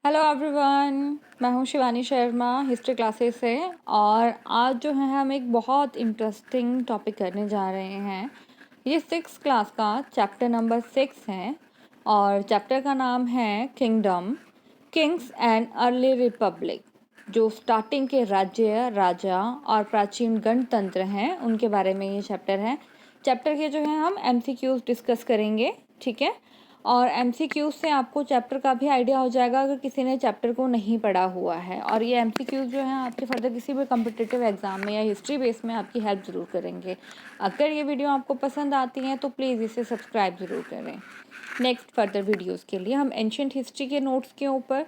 Hello everyone, मैं हूं Shivani Sharma history classes से। और आज जो है हम एक बहुत इंटरेस्टिंग टॉपिक करने जा रहे हैं। ये 6th क्लास का चैप्टर नंबर 6 है और चैप्टर का नाम है kingdom, Kings and early Republic. जो स्टार्टिंग के राज्य, राजा और प्राचीन गणतंत्र हैं उनके बारे में ये चैप्टर है। चैप्टर के जो है हम MCQs डिस्कस करेंगे, ठीक है। और MCQs से आपको चैप्टर का भी आइडिया हो जाएगा अगर किसी ने चैप्टर को नहीं पढ़ा हुआ है। और ये MCQs जो हैं आपके फर्दर किसी भी कॉम्पिटिटिव एग्जाम में या हिस्ट्री बेस में आपकी हेल्प ज़रूर करेंगे। अगर ये वीडियो आपको पसंद आती है तो प्लीज़ इसे सब्सक्राइब ज़रूर करें। नेक्स्ट फर्दर वीडियोज़ के लिए हम एंशिएंट हिस्ट्री के नोट्स के ऊपर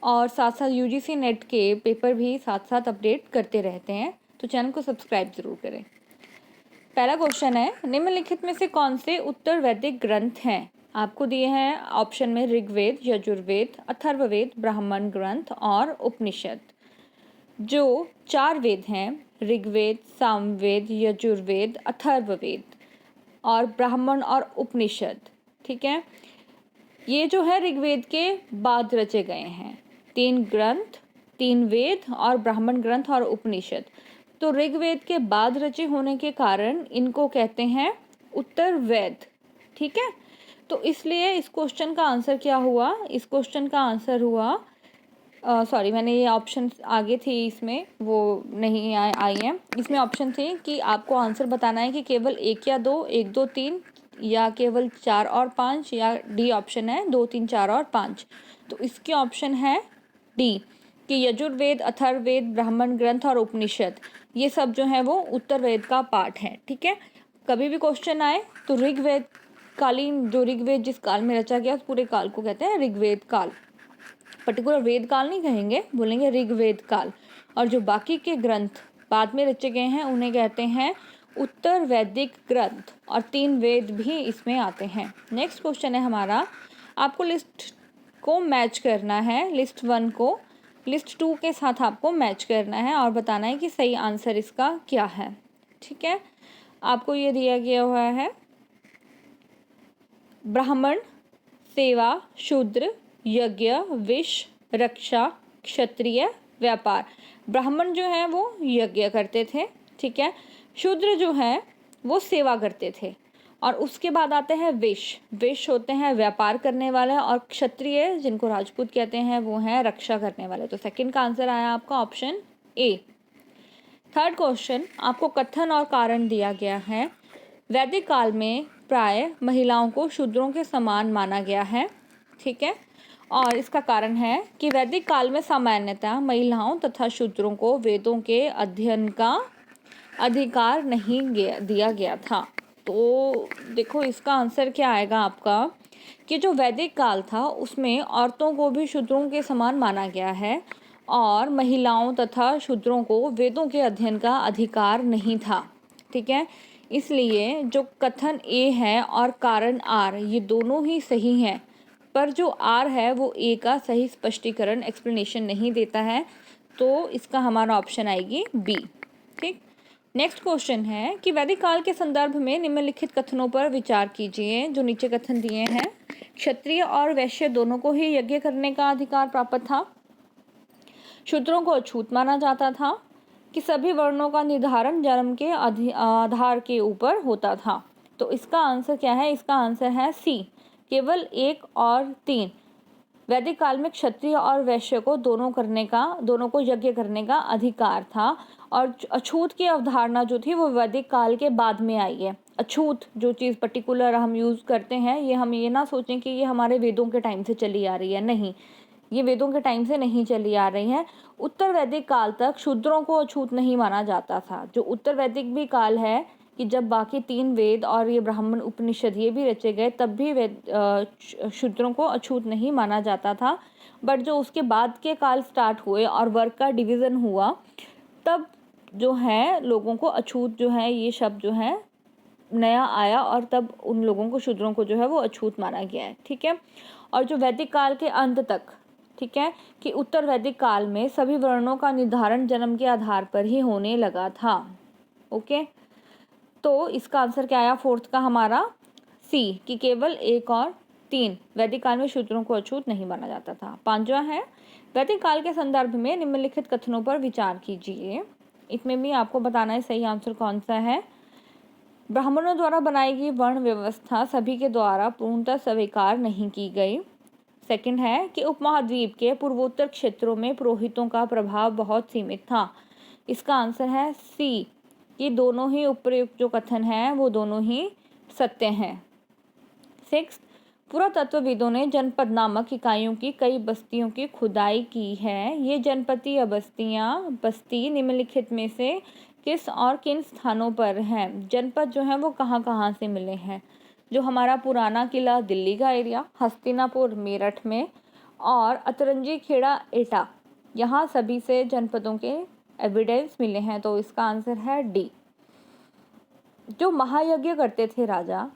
और साथ साथ UGC नेट के पेपर भी साथ साथ अपडेट करते रहते हैं, तो चैनल को सब्सक्राइब ज़रूर करें। पहला क्वेश्चन है, निम्नलिखित में से कौन से उत्तर वैदिक ग्रंथ हैं? आपको दिए हैं ऑप्शन में ऋग्वेद, यजुर्वेद, अथर्ववेद, ब्राह्मण ग्रंथ और उपनिषद। जो 4 वेद हैं, ऋग्वेद, सामवेद, यजुर्वेद, अथर्ववेद और ब्राह्मण और उपनिषद, ठीक है। ये जो है ऋग्वेद के बाद रचे गए हैं। 3 ग्रंथ, 3 वेद और ब्राह्मण ग्रंथ और उपनिषद। तो ऋग्वेद के बाद रचे होने के कारण इनको कहते हैं उत्तर वेद, ठीक है। तो इसलिए इस क्वेश्चन का आंसर क्या हुआ? इस क्वेश्चन का आंसर हुआ सॉरी, मैंने ये ऑप्शन आगे थी, इसमें वो नहीं आई है। इसमें ऑप्शन थी कि आपको आंसर बताना है कि केवल 1 या 2, 1, 2, 3 या केवल 4 और 5, या डी ऑप्शन है 2, 3, 4 और 5। तो इसके ऑप्शन है डी कि यजुर्वेद, अथर्ववेद, ब्राह्मण ग्रंथ और उपनिषद, ये सब जो है वो उत्तर वेद का पार्ट है, ठीक है। कभी भी क्वेश्चन आए तो ऋग्वेद कालीन, जो ऋग्वेद जिस काल में रचा गया उस पूरे काल को कहते हैं ऋग्वेद काल। पर्टिकुलर वेद काल नहीं कहेंगे, बोलेंगे ऋग्वेद काल। और जो बाकी के ग्रंथ बाद में रचे गए हैं उन्हें कहते हैं उत्तर वैदिक ग्रंथ, और 3 वेद भी इसमें आते हैं। नेक्स्ट क्वेश्चन है हमारा, आपको लिस्ट को मैच करना है, लिस्ट 1 को लिस्ट 2 के साथ आपको मैच करना है और बताना है कि सही आंसर इसका क्या है, ठीक है। आपको ये दिया गया हुआ है, ब्राह्मण, सेवा, शूद्र, यज्ञ, विष, रक्षा, क्षत्रिय, व्यापार। ब्राह्मण जो है वो यज्ञ करते थे, ठीक है। शूद्र जो है वो सेवा करते थे। और उसके बाद आते हैं विष, विष होते हैं व्यापार करने वाले। और क्षत्रिय जिनको राजपूत कहते हैं वो हैं रक्षा करने वाले। तो सेकंड का आंसर आया आपका ऑप्शन ए। थर्ड क्वेश्चन, आपको कथन और कारण दिया गया है। वैदिक काल में प्राय महिलाओं को शूद्रों के समान माना गया है, ठीक है। और इसका कारण है कि वैदिक काल में सामान्यतः महिलाओं तथा शूद्रों को वेदों के अध्ययन का अधिकार नहीं दिया गया था। तो देखो इसका आंसर क्या आएगा आपका, कि जो वैदिक काल था उसमें औरतों को भी शूद्रों के समान माना गया है और महिलाओं तथा शूद्रों को वेदों के अध्ययन का अधिकार नहीं था, ठीक है। इसलिए जो कथन ए है और कारण आर, ये दोनों ही सही हैं, पर जो आर है वो ए का सही स्पष्टीकरण एक्सप्लेनेशन नहीं देता है। तो इसका हमारा ऑप्शन आएगी बी, ठीक। नेक्स्ट क्वेश्चन है कि वैदिक काल के संदर्भ में निम्नलिखित कथनों पर विचार कीजिए। जो नीचे कथन दिए हैं, क्षत्रिय और वैश्य दोनों को ही यज्ञ करने का अधिकार प्राप्त था, शूद्रों को अछूत माना जाता था, कि सभी वर्णों का निर्धारण जन्म के आधार के ऊपर होता था। तो इसका आंसर क्या है? इसका आंसर है सी, केवल 1 और 3। वैदिक काल में क्षत्रिय और वैश्य को दोनों को यज्ञ करने का अधिकार था। और अछूत की अवधारणा जो थी वो वैदिक काल के बाद में आई है। अछूत जो चीज़ पर्टिकुलर हम यूज़ करते हैं, ये हम ये ना सोचें कि ये हमारे वेदों के टाइम से चली आ रही है, नहीं, ये वेदों के टाइम से नहीं चली आ रही है। उत्तर वैदिक काल तक शूद्रों को अछूत नहीं माना जाता था। जो उत्तर वैदिक भी काल है कि जब बाकी 3 वेद और ये ब्राह्मण उपनिषद ये भी रचे गए, तब भी शूद्रों को अछूत नहीं माना जाता था। बट जो उसके बाद के काल स्टार्ट हुए और वर्ग का डिवीज़न हुआ, तब जो है लोगों को अछूत जो है ये शब्द जो है नया आया और तब उन लोगों को, शूद्रों को जो है वो अछूत माना गया है, ठीक है। और जो वैदिक काल के अंत तक, ठीक है, कि उत्तर वैदिक काल में सभी वर्णों का निर्धारण जन्म के आधार पर ही होने लगा था, ओके। तो इसका आंसर क्या आया फोर्थ का हमारा? सी, कि केवल 1 और 3, वैदिक काल में शूद्रों को अछूत नहीं माना जाता था। 5वां है, वैदिक काल के संदर्भ में निम्नलिखित कथनों पर विचार कीजिए। इसमें भी आपको बताना है सही आंसर कौन सा है। ब्राह्मणों द्वारा बनाई गई वर्ण व्यवस्था सभी के द्वारा पूर्णतः स्वीकार नहीं की गई। सेकंड है कि उपमहाद्वीप के पूर्वोत्तर क्षेत्रों में पुरोहितों का प्रभाव बहुत सीमित था। इसका आंसर है सी, ये दोनों ही उपयुक्त जो कथन हैं वो दोनों ही सत्य हैं। 6, पुरातत्वविदों ने जनपद नामक इकाइयों की कई बस्तियों की खुदाई की है। ये जनपद या बस्ती निम्नलिखित में से किस और किन स्थानों पर हैं? जनपद जो है वो कहाँ कहाँ से मिले हैं? जो हमारा पुराना किला दिल्ली का एरिया, हस्तिनापुर मेरठ में, और अतरंजी खेड़ा एटा, यहाँ सभी से जनपदों के एविडेंस मिले हैं। तो इसका आंसर है डी। जो महायज्ञ करते थे राजा,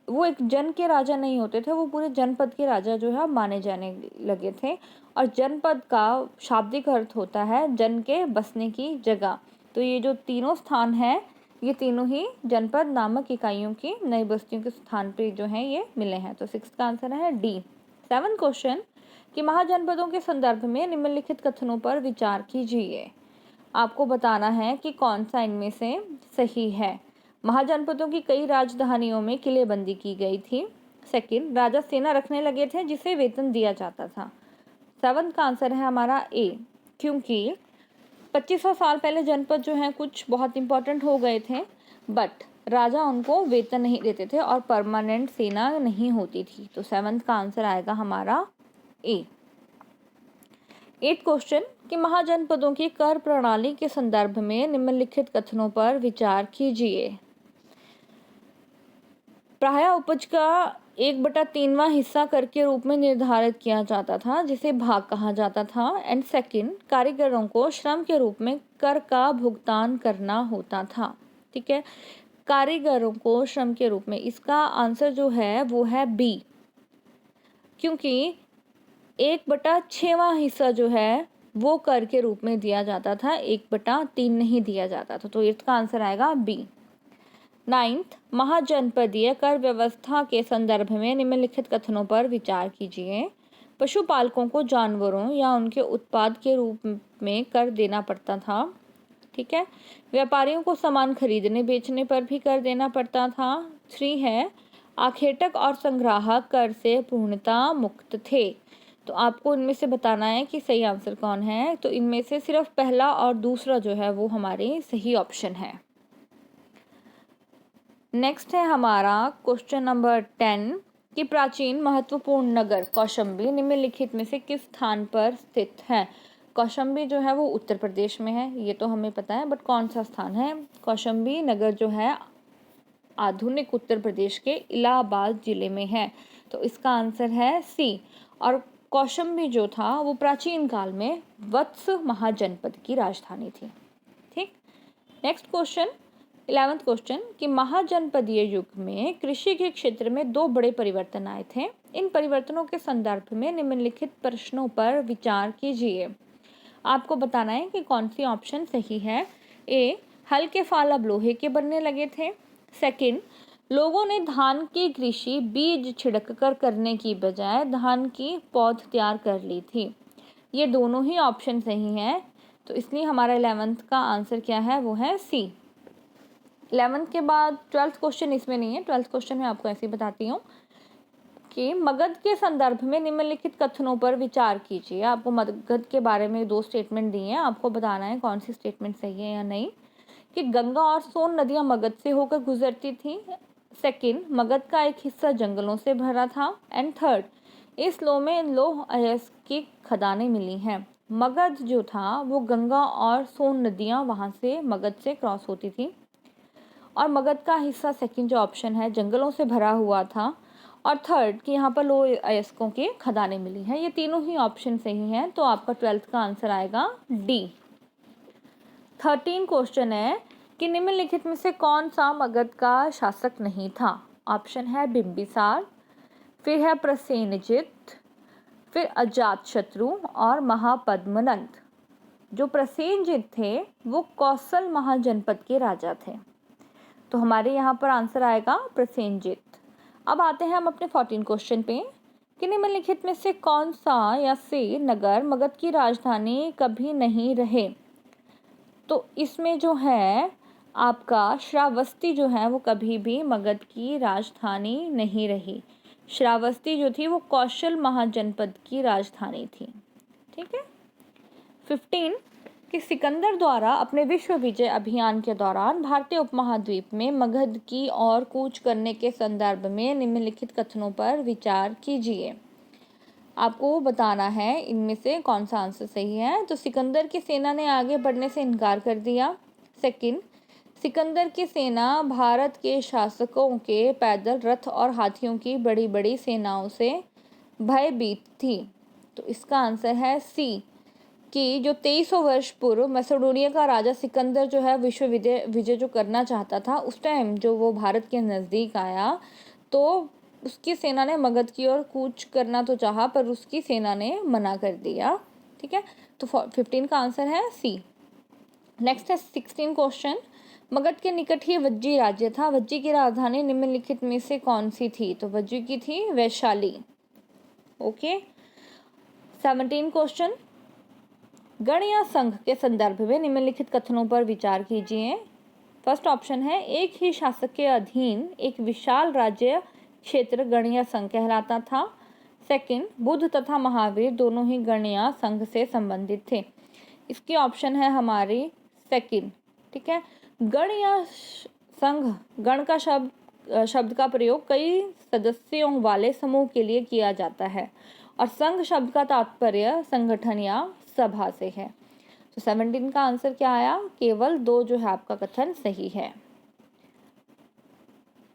वो एक जन के राजा नहीं होते थे, वो पूरे जनपद के राजा जो है माने जाने लगे थे। और जनपद का शाब्दिक अर्थ होता है जन के बसने की जगह। तो ये जो तीनों स्थान हैं, ये तीनों ही जनपद नामक इकाइयों की नई बस्तियों के स्थान पे जो है ये मिले हैं। तो 6 का आंसर है डी। 7 क्वेश्चन कि महाजनपदों के संदर्भ में निम्नलिखित कथनों पर विचार कीजिए। आपको बताना है कि कौन सा इनमें से सही है। महाजनपदों की कई राजधानियों में किलेबंदी की गई थी। सेकंड, राजा सेना रखने लगे थे जिसे वेतन दिया जाता था। 7 का आंसर है हमारा ए, क्योंकि 2500 साल पहले जनपद जो हैं कुछ बहुत इंपॉर्टेंट हो गए थे, बट राजा उनको वेतन नहीं देते थे और परमानेंट सेना नहीं होती थी। तो 7 का आंसर आएगा हमारा ए। 8 क्वेश्चन कि महाजनपदों की कर प्रणाली के संदर्भ में निम्नलिखित कथनों पर विचार कीजिए। प्रायः उपज का 1/3वां हिस्सा कर के रूप में निर्धारित किया जाता था, जिसे भाग कहा जाता था। एंड सेकंड, कारीगरों को श्रम के रूप में कर का भुगतान करना होता था। ठीक है, कारीगरों को श्रम के रूप में, इसका आंसर जो है वो है बी, क्योंकि 1/6वां हिस्सा जो है वो कर के रूप में दिया जाता था, 1/3 नहीं दिया जाता था। तो इसका आंसर आएगा बी। 9th, महाजनपदीय कर व्यवस्था के संदर्भ में निम्नलिखित कथनों पर विचार कीजिए। पशुपालकों को जानवरों या उनके उत्पाद के रूप में कर देना पड़ता था। ठीक है, व्यापारियों को सामान खरीदने बेचने पर भी कर देना पड़ता था। 3 है, आखेटक और संग्राहक कर से पूर्णतः मुक्त थे। तो आपको इनमें से बताना है कि सही आंसर कौन है। तो इनमें से सिर्फ पहला और दूसरा जो है वो हमारे सही ऑप्शन है। नेक्स्ट है हमारा क्वेश्चन नंबर 10 कि प्राचीन महत्वपूर्ण नगर कौशाम्बी निम्नलिखित में से किस स्थान पर स्थित है। कौशाम्बी जो है वो उत्तर प्रदेश में है, ये तो हमें पता है, बट कौन सा स्थान है। कौशाम्बी नगर जो है आधुनिक उत्तर प्रदेश के इलाहाबाद जिले में है। तो इसका आंसर है सी। और कौशाम्बी जो था वो प्राचीन काल में वत्स महाजनपद की राजधानी थी। ठीक, नेक्स्ट क्वेश्चन 11th क्वेश्चन कि महाजनपदीय युग में कृषि के क्षेत्र में 2 बड़े परिवर्तन आए थे। इन परिवर्तनों के संदर्भ में निम्नलिखित प्रश्नों पर विचार कीजिए। आपको बताना है कि कौन सी ऑप्शन सही है। ए, हल के फाल अब लोहे के बनने लगे थे। सेकंड, लोगों ने धान की कृषि बीज छिड़ककर करने की बजाय धान की पौध तैयार कर ली थी। ये दोनों ही ऑप्शन सही हैं, तो इसलिए हमारा 11th का आंसर क्या है, वो है सी। 11th के बाद 12th क्वेश्चन इसमें नहीं है। 12th क्वेश्चन मैं आपको ऐसे ही बताती हूँ कि मगध के संदर्भ में निम्नलिखित कथनों पर विचार कीजिए। आपको मगध के बारे में 2 स्टेटमेंट दी हैं, आपको बताना है कौन सी स्टेटमेंट सही है या नहीं। कि गंगा और सोन नदियाँ मगध से होकर गुजरती थी। सेकंड, मगध का एक हिस्सा जंगलों से भरा था। एंड थर्ड, इस लौह में लौह अयस्क की खदानें मिली हैं। मगध जो था वो गंगा और सोन नदियाँ वहाँ से मगध से क्रॉस होती थी, और मगध का हिस्सा सेकंड जो ऑप्शन है जंगलों से भरा हुआ था। और थर्ड कि यहाँ पर लौह अयस्कों की खदानें मिली हैं। ये तीनों ही ऑप्शन सही हैं, तो आपका 12th का आंसर आएगा डी। 13 क्वेश्चन है कि निम्नलिखित में से कौन सा मगध का शासक नहीं था। ऑप्शन है बिंबिसार, फिर है प्रसेनजित, फिर अजातशत्रु और महापद्मनंद। जो प्रसेनजित थे वो कौशल महाजनपद के राजा थे, तो हमारे यहाँ पर आंसर आएगा प्रसेनजित। अब आते हैं हम अपने 14 क्वेश्चन पे कि निम्नलिखित में से कौन सा या से नगर मगध की राजधानी कभी नहीं रहे। तो इसमें जो है आपका श्रावस्ती जो है वो कभी भी मगध की राजधानी नहीं रही। श्रावस्ती जो थी वो कौशल महाजनपद की राजधानी थी। ठीक है। 15 कि सिकंदर द्वारा अपने विश्व विजय अभियान के दौरान भारतीय उपमहाद्वीप में मगध की ओर कूच करने के संदर्भ में निम्नलिखित कथनों पर विचार कीजिए। आपको बताना है इनमें से कौन सा आंसर सही है। तो सिकंदर की सेना ने आगे बढ़ने से इनकार कर दिया। सेकंड, सिकंदर की सेना भारत के शासकों के पैदल रथ और हाथियों की बड़ी बड़ी सेनाओं से भयभीत थी। तो इसका आंसर है सी कि जो 2300 वर्ष पूर्व मैसेडोनिया का राजा सिकंदर जो है विश्व विजय जो करना चाहता था, उस टाइम जो वो भारत के नज़दीक आया तो उसकी सेना ने मगध की ओर कूच करना तो चाहा पर उसकी सेना ने मना कर दिया। ठीक है। तो 15 का आंसर है सी। नेक्स्ट है 16 क्वेश्चन, मगध के निकट ही वज्जी राज्य था। वज्जी की राजधानी निम्नलिखित में से कौन सी थी। तो वज्जी की थी वैशाली। ओके। 17 क्वेश्चन, गण या संघ के संदर्भ में निम्नलिखित कथनों पर विचार कीजिए। फर्स्ट ऑप्शन है एक ही शासक के अधीन एक विशाल राज्य क्षेत्र गण या संघ कहलाता था। सेकंड, बुद्ध तथा महावीर दोनों ही गण या संघ से संबंधित थे। इसकी ऑप्शन है हमारी सेकंड। ठीक है। गण या संघ, गण का शब्द का प्रयोग कई सदस्यों वाले समूह के लिए किया जाता है और संघ शब्द का तात्पर्य संगठन या सभा से है। तो 17 का आंसर क्या आया, केवल 2 जो है आपका कथन सही है।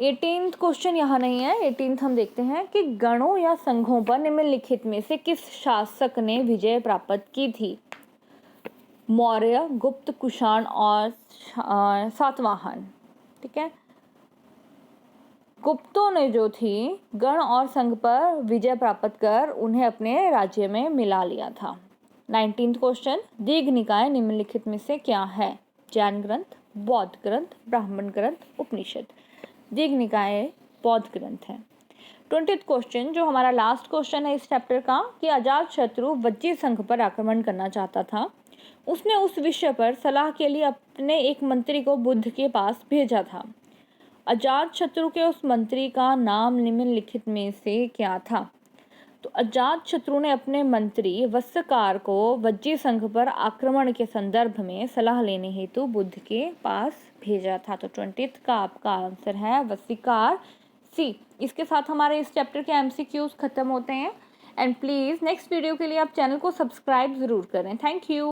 18th क्वेश्चन यहाँ नहीं है। 18th हम देखते हैं कि गणों या संघों पर निम्नलिखित में से किस शासक ने विजय प्राप्त की थी। मौर्य, गुप्त, कुषाण और सातवाहन। ठीक है। गुप्तों ने जो थी गण और संघ पर विजय प्राप्त कर उन्हें अपने राज्य में मिला लिया था। 19th क्वेश्चन, दीघ निकाय निम्नलिखित में से क्या है। जैन ग्रंथ, बौद्ध ग्रंथ, ब्राह्मण ग्रंथ, उपनिषद। दीघ निकाय बौद्ध ग्रंथ है। 20th क्वेश्चन जो हमारा लास्ट क्वेश्चन है इस चैप्टर का, कि अजात शत्रु वज्जी संघ पर आक्रमण करना चाहता था। उसने उस विषय पर सलाह के लिए अपने एक मंत्री को बुद्ध के पास भेजा था। अजात शत्रु के उस मंत्री का नाम निम्नलिखित में से क्या था। तो अजात शत्रु ने अपने मंत्री वस्सकार को वज्जी संघ पर आक्रमण के संदर्भ में सलाह लेने हेतु बुद्ध के पास भेजा था। तो 20th का आपका आंसर है वस्सिकार, सी। इसके साथ हमारे इस चैप्टर के MCQs खत्म होते हैं। एंड प्लीज़ नेक्स्ट वीडियो के लिए आप चैनल को सब्सक्राइब ज़रूर करें। Thank you.